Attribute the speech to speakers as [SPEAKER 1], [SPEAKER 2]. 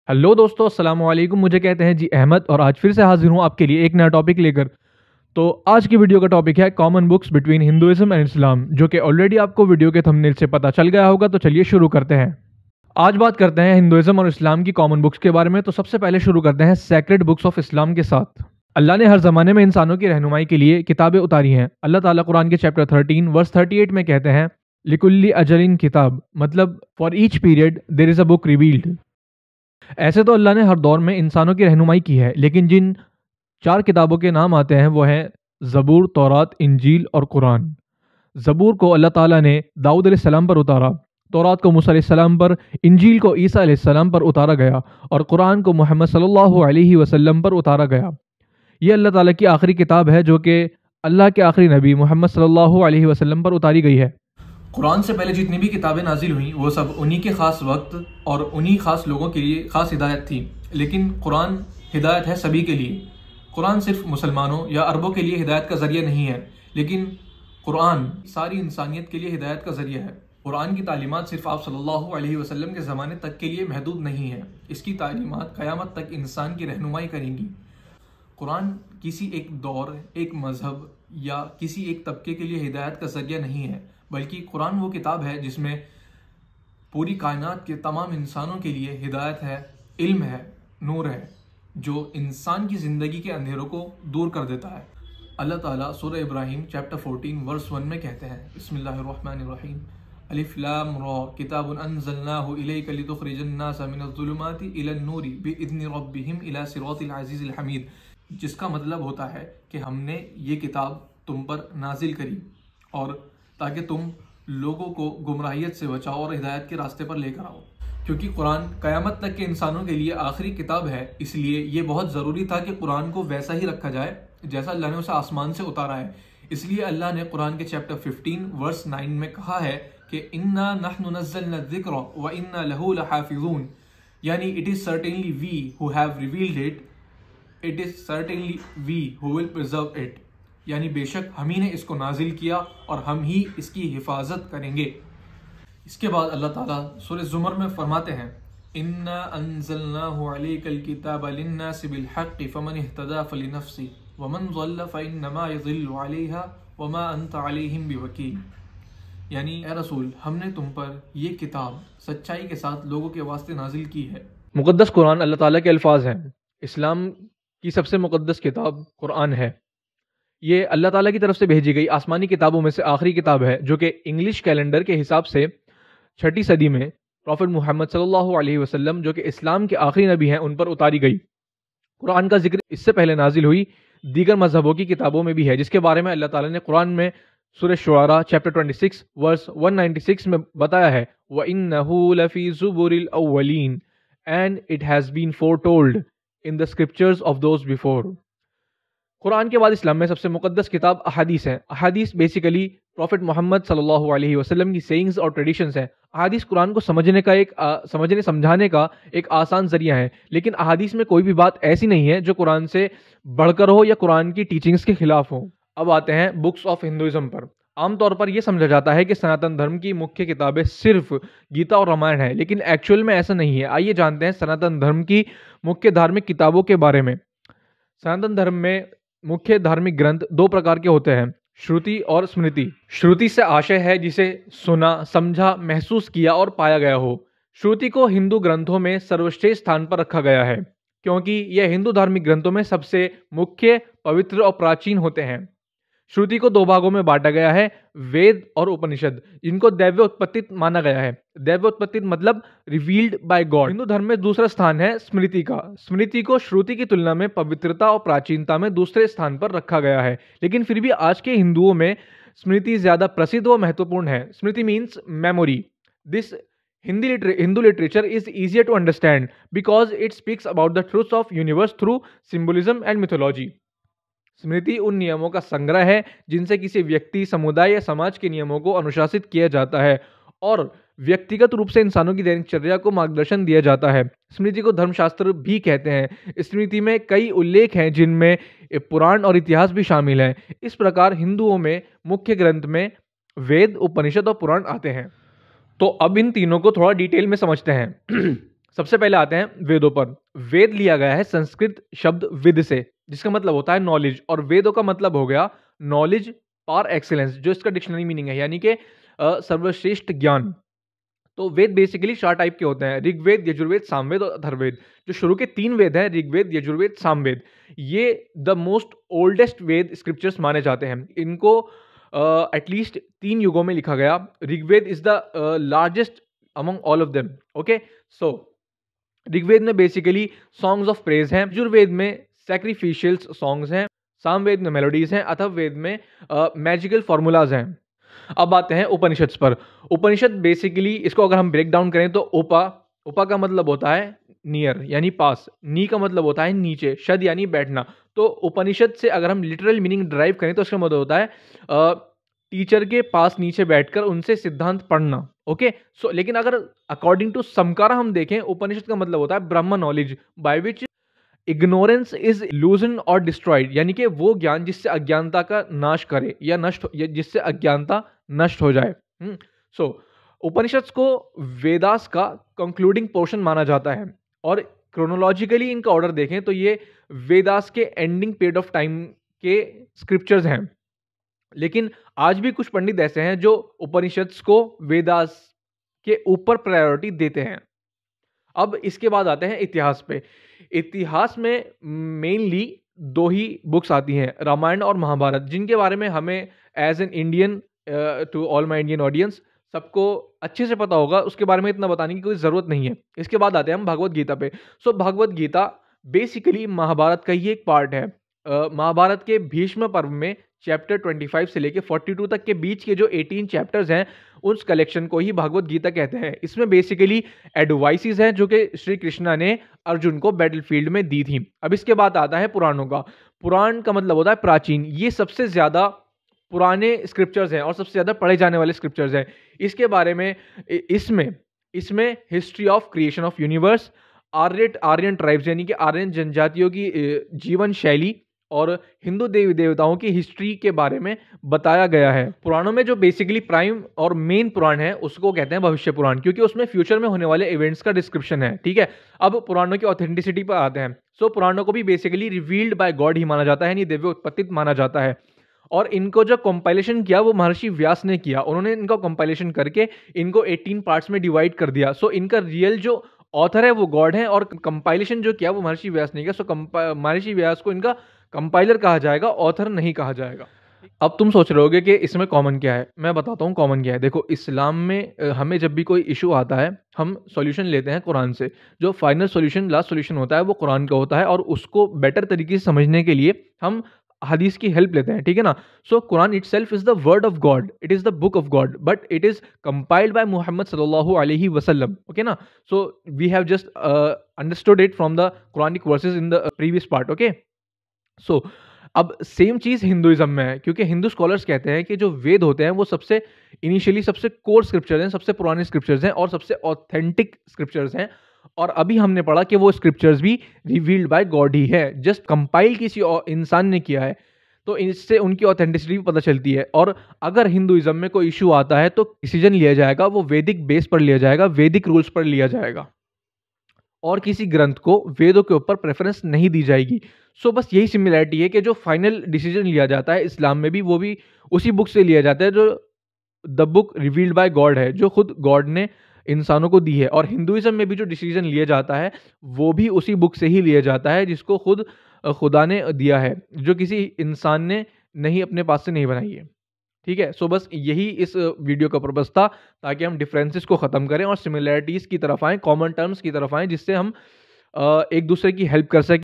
[SPEAKER 1] Hello दोस्तों, अस्सलाम वालेकुम। मुझे कहते हैं जी अहमद, और आज फिर से हाजिर हूँ आपके लिए एक नया टॉपिक लेकर। तो आज की वीडियो का टॉपिक है common books between Hinduism and Islam, जो कि ऑलरेडी आपको वीडियो के थंबनेल से पता चल गया होगा। तो चलिए शुरू करते हैं। आज बात करते हैं हिंदुइज्म और इस्लाम की कॉमन बुक्स के बारे में। तो सबसे पहले शुरू करते हैं सेक्रेड बुक्स ऑफ इस्लाम के साथ। अल्लाह ने हर जमाने में इंसानों की रहनुमाई के लिए किताबें उतारी हैं। अल्लाह ताला कुरान के चैप्टर 13 वर्स 38 में कहते हैं, लिकुल्ली अजलिन किताब, मतलब for each period there is a book revealed. ऐसे तो अल्लाह ने हर दौर में इंसानों की रहनुमाई की है, लेकिन जिन चार किताबों के नाम आते हैं वो हैं ज़बूर, तौरात, इंजील और कुरान। ज़बूर को अल्लाह ताला ने दाऊद अलैहिस्सलाम पर उतारा, तौरात को मूसा अलैहिस्सलाम पर, इंजील को ईसा अलैहिस्सलाम पर उतारा गया और कुरान को मोहम्मद सल्लल्लाहु अलैहि वसल्लम पर उतारा गया। ये अल्लाह ताला की आखिरी किताब है, जो कि अल्लाह के आखिरी नबी मोहम्मद सल्लल्लाहु अलैहि वसल्लम पर उतारी गई है।
[SPEAKER 2] कुरान से पहले जितनी भी किताबें नाजिल हुई वो सब उन्हीं के खास वक्त और उन्हीं खास लोगों के लिए खास हिदायत थी, लेकिन कुरान हिदायत है सभी के लिए। कुरान सिर्फ मुसलमानों या अरबों के लिए हिदायत का जरिया नहीं है, लेकिन कुरान सारी इंसानियत के लिए हिदायत का जरिया है। कुरान की तालीमात सिर्फ आप सल्लल्लाहु अलैहि वसल्लम के ज़माने तक के लिए महदूद नहीं है, इसकी तालीमात क़यामत तक इंसान की रहनुमाई करेंगी। कुरान किसी एक दौर, एक मजहब या किसी एक तबके के लिए हिदायत का जरिया नहीं है, बल्कि कुरान वो किताब है जिसमें पूरी कायनात के तमाम इंसानों के लिए हिदायत है, इल्म है, नूर है, जो इंसान की ज़िंदगी के अंधेरों को दूर कर देता है। अल्लाह ताला सूरह इब्राहिम चैप्टर 14 वर्स 1 में कहते हैं, बिस्मिल्लाहिर्रहमानिर्रहीम, अलिफ लाम रा किताबुन अंज़लनाहु इलैका लितुख़रिजन नासा मिनज़्ज़ुलुमाति इलन नूरि बिइज़्नि रब्बिहिम इला सिरातिल अज़ीज़िल हमीद, जिसका मतलब होता है कि हमने ये किताब तुम पर नाजिल करी और ताकि तुम लोगों को गुमराहियत से बचाओ और हिदायत के रास्ते पर लेकर आओ। क्योंकि कुरान क़यामत तक के इंसानों के लिए आखिरी किताब है, इसलिए ये बहुत ज़रूरी था कि कुरान को वैसा ही रखा जाए जैसा अल्लाह ने उसे आसमान से उतारा है। इसलिए अल्लाह ने कुरान के चैप्टर 15 वर्स 9 में कहा है कि इन्ना नहनु नज़्ज़लना ज़िक्र व इन्ना लहू लहाफ़िज़ून, यानी it is certainly we who have revealed it, it is certainly we who will preserve it, यानी बेशक हम ही ने इसको नाजिल किया और हम ही इसकी हिफाजत करेंगे। इसके बाद अल्लाह ताला सूरह ज़ुमर में फरमाते हैं, इन्ना अंज़लनाहु अलैकल किताब लिन्नासि बिल हक़्क़ि फमन इह्तदा फलिनफ्सि वमन ज़ल्ल फइन्नमा यज़िल्लु अलैहा वमा अंत अलैहिम बिवकील, यानी ए रसूल, हमने तुम पर ये किताब सच्चाई के साथ लोगों के वास्ते नाजिल की है।
[SPEAKER 1] मुक़द्दस कुरान अल्लाह ताला के अल्फाज हैं। इस्लाम की सबसे मुक़द्दस किताब कुरान है। ये अल्लाह ताला की तरफ से भेजी गई आसमानी किताबों में से आखिरी किताब है, जो कि इंग्लिश कैलेंडर के हिसाब से 6ठी सदी में प्रॉफेट मोहम्मद सल्लल्लाहु अलैहि वसल्लम, जो कि इस्लाम के आखिरी नबी हैं, उन पर उतारी गई। कुरान का जिक्र इससे पहले नाजिल हुई दीगर मजहबों की किताबों में भी है, जिसके बारे में अल्लाह ताला ने कुरान में सूरह शुआरा चैप्टर 26 वर्स 196 में बताया है, व इन्नहु लफी ज़ुबुरिल अव्वलीन and it has been foretold in the scriptures of those before. Quran के बाद इस्लाम में सबसे मुक़द्दस किताब अहादीस है। अहादीस बेसिकली प्रॉफेट मोहम्मद सल्लल्लाहु अलैहि वसल्लम की सेइंग्स और ट्रेडिशंस हैं। अहादीस कुरान को समझने का समझने समझाने का एक आसान जरिया है, लेकिन अहादीस में कोई भी बात ऐसी नहीं है जो कुरान से बढ़कर हो या कुरान की टीचिंग्स के खिलाफ हो। अब आते हैं बुक्स ऑफ हिंदुइज्म पर। आमतौर पर यह समझा जाता है कि सनातन धर्म की मुख्य किताबें सिर्फ गीता और रामायण है, लेकिन एक्चुअल में ऐसा नहीं है। आइए जानते हैं सनातन धर्म की मुख्य धार्मिक किताबों के बारे में। सनातन धर्म में मुख्य धार्मिक ग्रंथ दो प्रकार के होते हैं, श्रुति और स्मृति। श्रुति से आशय है जिसे सुना, समझा, महसूस किया और पाया गया हो। श्रुति को हिंदू ग्रंथों में सर्वश्रेष्ठ स्थान पर रखा गया है, क्योंकि यह हिंदू धार्मिक ग्रंथों में सबसे मुख्य, पवित्र और प्राचीन होते हैं। श्रुति को दो भागों में बांटा गया है, वेद और उपनिषद, जिनको दैव्य उत्पत्ति माना गया है। दैव्य उत्पत्ति मतलब रिवील्ड बाय गॉड। हिंदू धर्म में दूसरा स्थान है स्मृति का। स्मृति को श्रुति की तुलना में पवित्रता और प्राचीनता में दूसरे स्थान पर रखा गया है, लेकिन फिर भी आज के हिंदुओं में स्मृति ज्यादा प्रसिद्ध व महत्वपूर्ण है। स्मृति means memory. This Hindu literature is easier to understand because it speaks about the truths of universe through symbolism and mythology. स्मृति उन नियमों का संग्रह है जिनसे किसी व्यक्ति, समुदाय या समाज के नियमों को अनुशासित किया जाता है और व्यक्तिगत रूप से इंसानों की दैनिकचर्या को मार्गदर्शन दिया जाता है। स्मृति को धर्मशास्त्र भी कहते हैं। स्मृति में कई उल्लेख हैं जिनमें पुराण और इतिहास भी शामिल हैं। इस प्रकार हिंदुओं में मुख्य ग्रंथ में वेद, उपनिषद और पुराण आते हैं। तो अब इन तीनों को थोड़ा डिटेल में समझते हैं। सबसे पहले आते हैं वेदों पर। वेद लिया गया है संस्कृत शब्द विद से, जिसका मतलब होता है नॉलेज, और वेदों का मतलब हो गया नॉलेज पार एक्सीलेंस, जो इसका डिक्शनरी मीनिंग है, यानी कि सर्वश्रेष्ठ ज्ञान। तो वेद बेसिकली 4 टाइप के होते हैं, ऋग्वेद, यजुर्वेद, सामवेद और अथर्ववेद। जो शुरू के 3 वेद हैं, ऋग्वेद, यजुर्वेद, सामवेद, ये the most oldest Veda scriptures माने जाते हैं। इनको एटलीस्ट 3 युगों में लिखा गया। Rigveda is the largest among all of them. Okay, so Rigveda में बेसिकली सॉन्ग्स ऑफ प्रेज हैं, यजुर्वेद में सैक्रिफिशियल्स सॉन्ग्स हैं, सामवेद में मेलोडीज हैं, अथर्ववेद में मैजिकल फॉर्मूलाज हैं। अब आते हैं उपनिषद पर। उपनिषद बेसिकली इसको अगर हम ब्रेक डाउन करें तो उपा का मतलब होता है नियर यानी पास, नी का मतलब होता है नीचे, शद यानी बैठना। तो उपनिषद से अगर हम लिटरल मीनिंग ड्राइव करें तो इसका मतलब होता है टीचर के पास नीचे बैठकर उनसे सिद्धांत पढ़ना। ओके, सो लेकिन अगर अकॉर्डिंग टू समकारा हम देखें, उपनिषद का मतलब होता है ब्रह्म knowledge by which ignorance is illusion और डिस्ट्रॉयड, यानी कि वो ज्ञान जिससे अज्ञानता का नाश करे या जिससे अज्ञानता नष्ट हो जाए। सो उपनिषद को वेदास का कंक्लूडिंग पोर्शन माना जाता है, और क्रोनोलॉजिकली इनका ऑर्डर देखें तो ये वेदास के एंडिंग पीरियड ऑफ टाइम के स्क्रिप्चर्स हैं। लेकिन आज भी कुछ पंडित ऐसे हैं जो उपनिषद को वेदास के ऊपर प्रायोरिटी देते हैं। अब इसके बाद आते हैं इतिहास पे। इतिहास में मेनली 2 ही बुक्स आती हैं, रामायण और महाभारत, जिनके बारे में हमें as an Indian, to all my Indian audience, सबको अच्छे से पता होगा, उसके बारे में इतना बताने की कोई ज़रूरत नहीं है। इसके बाद आते हैं हम भगवत गीता पे। सो भगवत गीता बेसिकली महाभारत का ही एक पार्ट है। महाभारत के भीष्म पर्व में चैप्टर 25 से लेके 42 तक के बीच के जो 18 चैप्टर्स हैं, उस कलेक्शन को ही भगवत गीता कहते हैं। इसमें बेसिकली एडवाइसेस हैं जो कि श्री कृष्णा ने अर्जुन को बैटलफील्ड में दी थी। अब इसके बाद आता है पुराणों का। पुराण का मतलब होता है प्राचीन। ये सबसे ज़्यादा पुराने स्क्रिप्चर्स हैं और सबसे ज़्यादा पढ़े जाने वाले स्क्रिप्चर्स हैं। इसके बारे में इसमें history of creation of universe, Aryan tribes यानी कि आर्यन जनजातियों की जीवन शैली और हिंदू देवी देवताओं की हिस्ट्री के बारे में बताया गया है। पुराणों में जो बेसिकली प्राइम और मेन पुराण है उसको कहते हैं भविष्य पुराण, क्योंकि उसमें फ्यूचर में होने वाले इवेंट्स का डिस्क्रिप्शन है। ठीक है, अब पुराणों की ऑथेंटिसिटी पर आते हैं। सो पुराणों को भी बेसिकली रिवील्ड बाय गॉड ही माना जाता है, यानी दिव्य उत्पत्तित माना जाता है। और इनको जो कंपाइलेशन किया वो महर्षि व्यास ने किया। उन्होंने इनको कंपाइलेशन करके इनको 18 पार्ट्स में डिवाइड कर दिया। सो इनका रियल जो ऑथर है वो गॉड है, और कंपाइलेशन जो किया वो महर्षि व्यास ने किया। सो महर्षि व्यास को इनका कंपाइलर कहा जाएगा, ऑथर नहीं कहा जाएगा। अब तुम सोच रहे होगे कि इसमें कॉमन क्या है। मैं बताता हूँ कॉमन क्या है। देखो, इस्लाम में हमें जब भी कोई इशू आता है हम सॉल्यूशन लेते हैं कुरान से। जो फाइनल सॉल्यूशन, लास्ट सॉल्यूशन होता है वो कुरान का होता है, और उसको बेटर तरीके से समझने के लिए हम हदीस की हेल्प लेते हैं। ठीक है ना। So Quran itself is the word of God, it is the book of God, but it is compiled by Muhammad सल्लल्लाहु अलैहि वसल्लम। ओके ना। So we have just understood it from the Quranic verses in the previous part. Okay, so अब same चीज Hinduism में है, क्योंकि Hindu scholars कहते हैं कि जो वेद होते हैं वो सबसे इनिशियली सबसे कोर स्क्रिप्चर्स हैं, सबसे पुराने स्क्रिप्चर्स हैं और सबसे ऑथेंटिक स्क्रिप्चर्स हैं। और अभी हमने पढ़ा कि वो स्क्रिप्चर्स भी रिवील्ड बाय गॉड ही है, जस्ट कंपाइल किसी इंसान ने किया है। तो इससे उनकी ऑथेंटिसिटी भी पता चलती है। और अगर हिंदुइज्म में कोई इशू आता है तो डिसीजन लिया जाएगा वो वैदिक बेस पर लिया जाएगा, वैदिक रूल्स पर लिया जाएगा, और किसी ग्रंथ को वेदों के ऊपर प्रेफरेंस नहीं दी जाएगी। सो बस यही सिमिलैरिटी है कि जो फाइनल डिसीजन लिया जाता है इस्लाम में भी, वो भी उसी बुक से लिया जाता है जो the book revealed bye God है, जो खुद गॉड ने इंसानों को दी है। और हिंदुइज्म में भी जो डिसीजन लिया जाता है वो भी उसी बुक से ही लिया जाता है जिसको खुद खुदा ने दिया है, जो किसी इंसान ने नहीं अपने पास से नहीं बनाई है। ठीक है। सो बस यही इस वीडियो का पर्पस था, ताकि हम डिफरेंसेस को ख़त्म करें और सिमिलैरिटीज़ की तरफ आएँ, कॉमन टर्म्स की तरफ आएँ, जिससे हम एक दूसरे की हेल्प कर सकें।